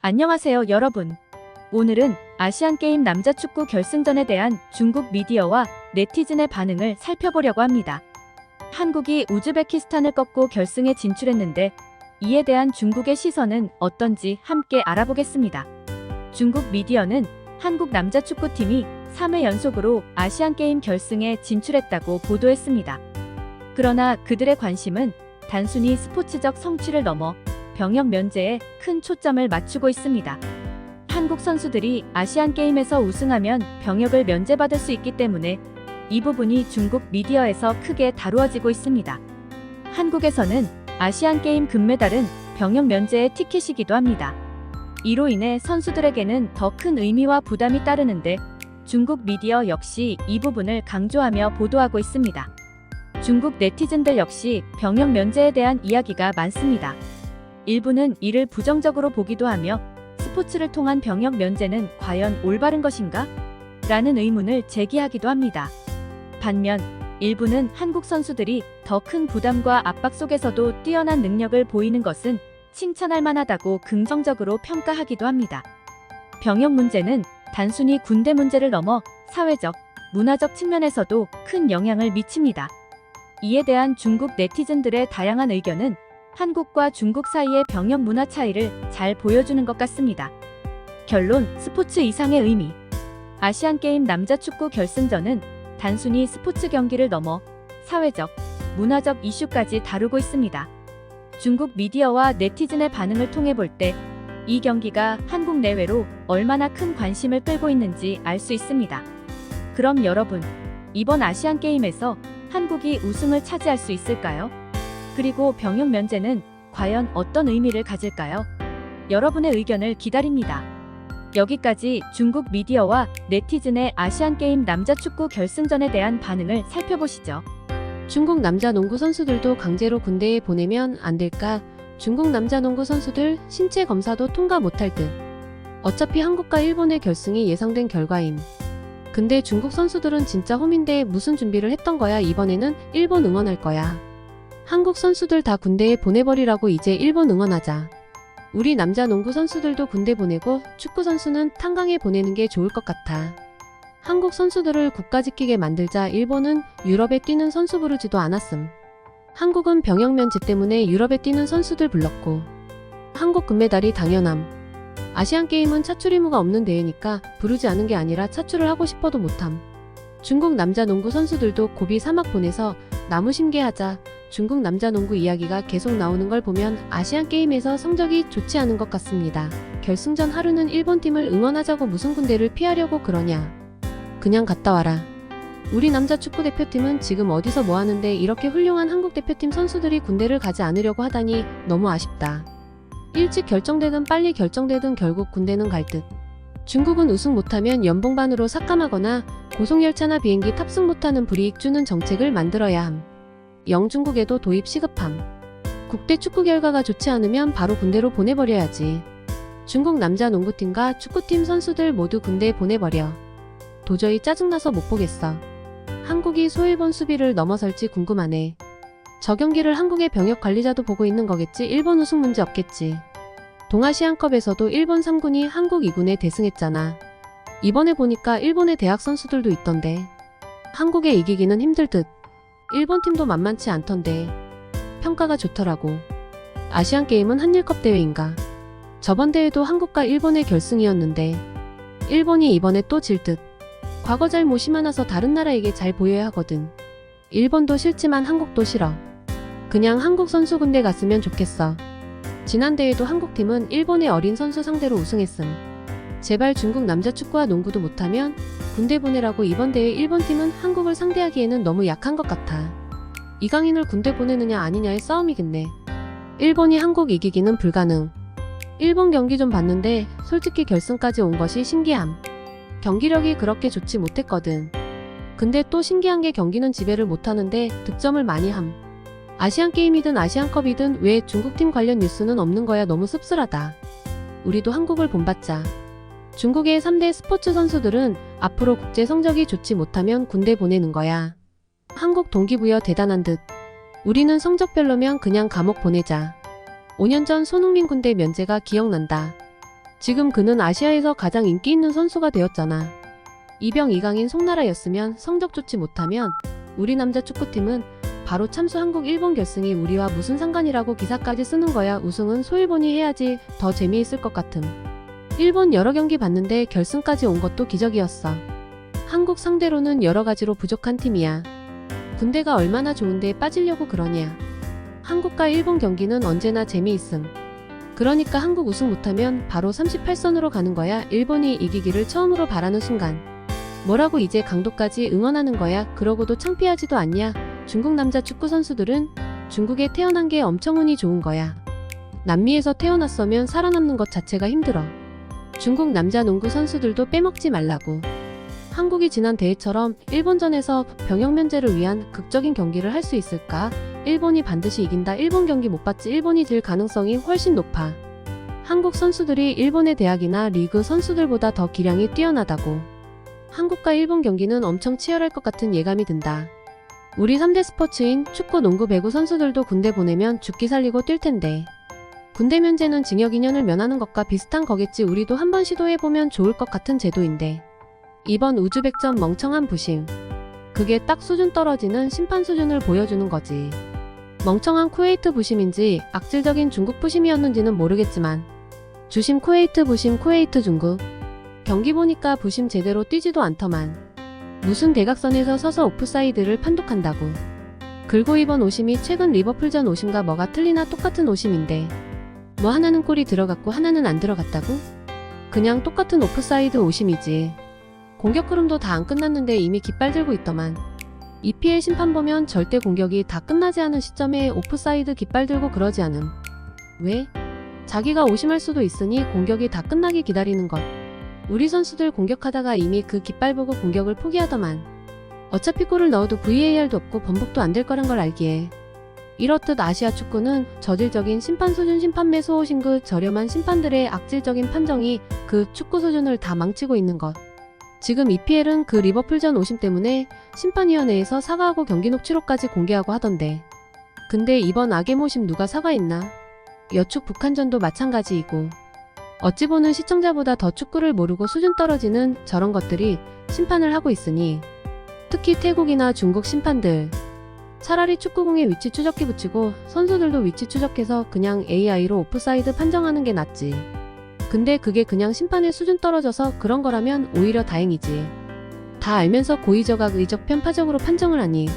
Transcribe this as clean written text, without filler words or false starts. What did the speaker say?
안녕하세요, 여러분. 오늘은 아시안게임 남자축구 결승전에 대한 중국 미디어와 네티즌의 반응을 살펴보려고 합니다. 한국이 우즈베키스탄을 꺾고 결승에 진출했는데 이에 대한 중국의 시선은 어떤지 함께 알아보겠습니다. 중국 미디어는 한국 남자축구팀이 3회 연속으로 아시안게임 결승에 진출했다고 보도했습니다. 그러나 그들의 관심은 단순히 스포츠적 성취를 넘어 병역 면제에 큰 초점을 맞추고 있습니다. 한국 선수들이 아시안게임에서 우승하면 병역을 면제받을 수 있기 때문에 이 부분이 중국 미디어에서 크게 다루어지고 있습니다. 한국에서는 아시안게임 금메달은 병역 면제의 티켓이기도 합니다. 이로 인해 선수들에게는 더 큰 의미와 부담이 따르는데 중국 미디어 역시 이 부분을 강조하며 보도하고 있습니다. 중국 네티즌들 역시 병역 면제에 대한 이야기가 많습니다. 일부는 이를 부정적으로 보기도 하며 스포츠를 통한 병역 면제는 과연 올바른 것인가? 라는 의문을 제기하기도 합니다. 반면 일부는 한국 선수들이 더 큰 부담과 압박 속에서도 뛰어난 능력을 보이는 것은 칭찬할 만하다고 긍정적으로 평가하기도 합니다. 병역 문제는 단순히 군대 문제를 넘어 사회적, 문화적 측면에서도 큰 영향을 미칩니다. 이에 대한 중국 네티즌들의 다양한 의견은 한국과 중국 사이의 병역 문화 차이를 잘 보여주는 것 같습니다. 결론, 스포츠 이상의 의미. 아시안게임 남자축구 결승전은 단순히 스포츠 경기를 넘어 사회적, 문화적 이슈까지 다루고 있습니다. 중국 미디어와 네티즌의 반응을 통해 볼 때 이 경기가 한국 내외로 얼마나 큰 관심을 끌고 있는지 알 수 있습니다. 그럼 여러분, 이번 아시안게임에서 한국이 우승을 차지할 수 있을까요? 그리고 병역 면제는 과연 어떤 의미를 가질까요? 여러분의 의견을 기다립니다. 여기까지 중국 미디어와 네티즌의 아시안게임 남자축구 결승전에 대한 반응을 살펴보시죠. 중국 남자 농구 선수들도 강제로 군대에 보내면 안 될까? 중국 남자 농구 선수들 신체 검사도 통과 못할 듯. 어차피 한국과 일본의 결승이 예상된 결과임. 근데 중국 선수들은 진짜 홈인데 무슨 준비를 했던 거야? 이번에는 일본 응원할 거야. 한국 선수들 다 군대에 보내버리라고 이제 일본 응원하자. 우리 남자 농구 선수들도 군대 보내고 축구 선수는 탄광에 보내는 게 좋을 것 같아. 한국 선수들을 국가 지키게 만들자. 일본은 유럽에 뛰는 선수 부르지도 않았음. 한국은 병역 면제 때문에 유럽에 뛰는 선수들 불렀고. 한국 금메달이 당연함. 아시안게임은 차출 의무가 없는 대회니까 부르지 않은 게 아니라 차출을 하고 싶어도 못함. 중국 남자 농구 선수들도 고비 사막 보내서 나무심게하자. 중국 남자 농구 이야기가 계속 나오는 걸 보면 아시안게임에서 성적이 좋지 않은 것 같습니다. 결승전 하루는 일본 팀을 응원하자고 무슨 군대를 피하려고 그러냐. 그냥 갔다 와라. 우리 남자 축구대표팀은 지금 어디서 뭐 하는데 이렇게 훌륭한 한국 대표팀 선수들이 군대를 가지 않으려고 하다니 너무 아쉽다. 일찍 결정되든 빨리 결정되든 결국 군대는 갈 듯. 중국은 우승 못하면 연봉반으로 삭감하거나 고속열차나 비행기 탑승 못하는 불이익 주는 정책을 만들어야 함. 영중국에도 도입 시급함. 국대 축구 결과가 좋지 않으면 바로 군대로 보내버려야지. 중국 남자 농구팀과 축구팀 선수들 모두 군대에 보내버려. 도저히 짜증나서 못 보겠어. 한국이 소일본 수비를 넘어설지 궁금하네. 저 경기를 한국의 병역 관리자도 보고 있는 거겠지. 일본 우승 문제 없겠지. 동아시안컵에서도 일본 3군이 한국 2군에 대승했잖아. 이번에 보니까 일본의 대학 선수들도 있던데. 한국에 이기기는 힘들 듯. 일본 팀도 만만치 않던데. 평가가 좋더라고. 아시안게임은 한일컵 대회인가. 저번 대회도 한국과 일본의 결승이었는데 일본이 이번에 또 질 듯. 과거 잘못이 많아서 다른 나라에게 잘 보여야 하거든. 일본도 싫지만 한국도 싫어. 그냥 한국 선수 군대 갔으면 좋겠어. 지난 대회도 한국팀은 일본의 어린 선수 상대로 우승했음. 제발 중국 남자 축구와 농구도 못하면 군대 보내라고. 이번 대회 일본팀은 한국을 상대하기에는 너무 약한 것 같아. 이강인을 군대 보내느냐 아니냐의 싸움이겠네. 일본이 한국 이기기는 불가능. 일본 경기 좀 봤는데 솔직히 결승까지 온 것이 신기함. 경기력이 그렇게 좋지 못했거든. 근데 또 신기한 게 경기는 지배를 못하는데 득점을 많이 함. 아시안게임이든 아시안컵이든 왜 중국팀 관련 뉴스는 없는 거야. 너무 씁쓸하다. 우리도 한국을 본받자. 중국의 3대 스포츠 선수들은 앞으로 국제 성적이 좋지 못하면 군대 보내는 거야. 한국 동기부여 대단한 듯. 우리는 성적 별로면 그냥 감옥 보내자. 5년 전 손흥민 군대 면제가 기억난다. 지금 그는 아시아에서 가장 인기 있는 선수가 되었잖아. 이병 이강인 송나라였으면 성적 좋지 못하면 우리 남자 축구팀은 바로 참수 한국 일본 결승이 우리와 무슨 상관이라고 기사까지 쓰는 거야. 우승은 소일본이 해야지 더 재미있을 것 같음. 일본 여러 경기 봤는데 결승까지 온 것도 기적이었어. 한국 상대로는 여러 가지로 부족한 팀이야. 군대가 얼마나 좋은데 빠지려고 그러냐. 한국과 일본 경기는 언제나 재미있음. 그러니까 한국 우승 못하면 바로 38선으로 가는 거야. 일본이 이기기를 처음으로 바라는 순간. 뭐라고 이제 강도까지 응원하는 거야. 그러고도 창피하지도 않냐. 중국 남자 축구 선수들은 중국에 태어난 게 엄청 운이 좋은 거야. 남미에서 태어났으면 살아남는 것 자체가 힘들어. 중국 남자 농구 선수들도 빼먹지 말라고. 한국이 지난 대회처럼 일본전에서 병역 면제를 위한 극적인 경기를 할 수 있을까? 일본이 반드시 이긴다. 일본 경기 못 봤지? 일본이 질 가능성이 훨씬 높아. 한국 선수들이 일본의 대학이나 리그 선수들보다 더 기량이 뛰어나다고. 한국과 일본 경기는 엄청 치열할 것 같은 예감이 든다. 우리 3대 스포츠인 축구, 농구, 배구 선수들도 군대 보내면 죽기 살리고 뛸 텐데. 군대 면제는 징역 2년을 면하는 것과 비슷한 거겠지. 우리도 한번 시도해보면 좋을 것 같은 제도인데. 이번 우즈벡전 멍청한 부심. 그게 딱 수준 떨어지는 심판 수준을 보여주는 거지. 멍청한 쿠웨이트 부심인지 악질적인 중국 부심이었는지는 모르겠지만 주심 쿠웨이트 부심 쿠웨이트 중국. 경기 보니까 부심 제대로 뛰지도 않더만. 무슨 대각선에서 서서 오프사이드를 판독한다고. 그리고 이번 오심이 최근 리버풀전 오심과 뭐가 틀리나 똑같은 오심인데 뭐 하나는 골이 들어갔고 하나는 안 들어갔다고? 그냥 똑같은 오프사이드 오심이지. 공격 흐름도 다 안 끝났는데 이미 깃발 들고 있더만. EPL 심판 보면 절대 공격이 다 끝나지 않은 시점에 오프사이드 깃발 들고 그러지 않음. 왜? 자기가 오심할 수도 있으니 공격이 다 끝나기 기다리는 것. 우리 선수들 공격하다가 이미 그 깃발 보고 공격을 포기하더만. 어차피 골을 넣어도 VAR도 없고 번복도 안 될 거란 걸 알기에. 이렇듯 아시아 축구는 저질적인 심판 수준 심판 매소 오신 그 저렴한 심판들의 악질적인 판정이 그 축구 수준을 다 망치고 있는 것. 지금 EPL은 그 리버풀전 오심 때문에 심판위원회에서 사과하고 경기 녹취록까지 공개하고 하던데. 근데 이번 악의 모심 누가 사과했나? 여축 북한전도 마찬가지이고. 어찌 보는 시청자보다 더 축구를 모르고 수준 떨어지는 저런 것들이 심판을 하고 있으니 특히 태국이나 중국 심판들 차라리 축구공에 위치 추적기 붙이고 선수들도 위치 추적해서 그냥 AI로 오프사이드 판정하는 게 낫지. 근데 그게 그냥 심판의 수준 떨어져서 그런 거라면 오히려 다행이지. 다 알면서 고의적 악의적 편파적으로 판정을 하니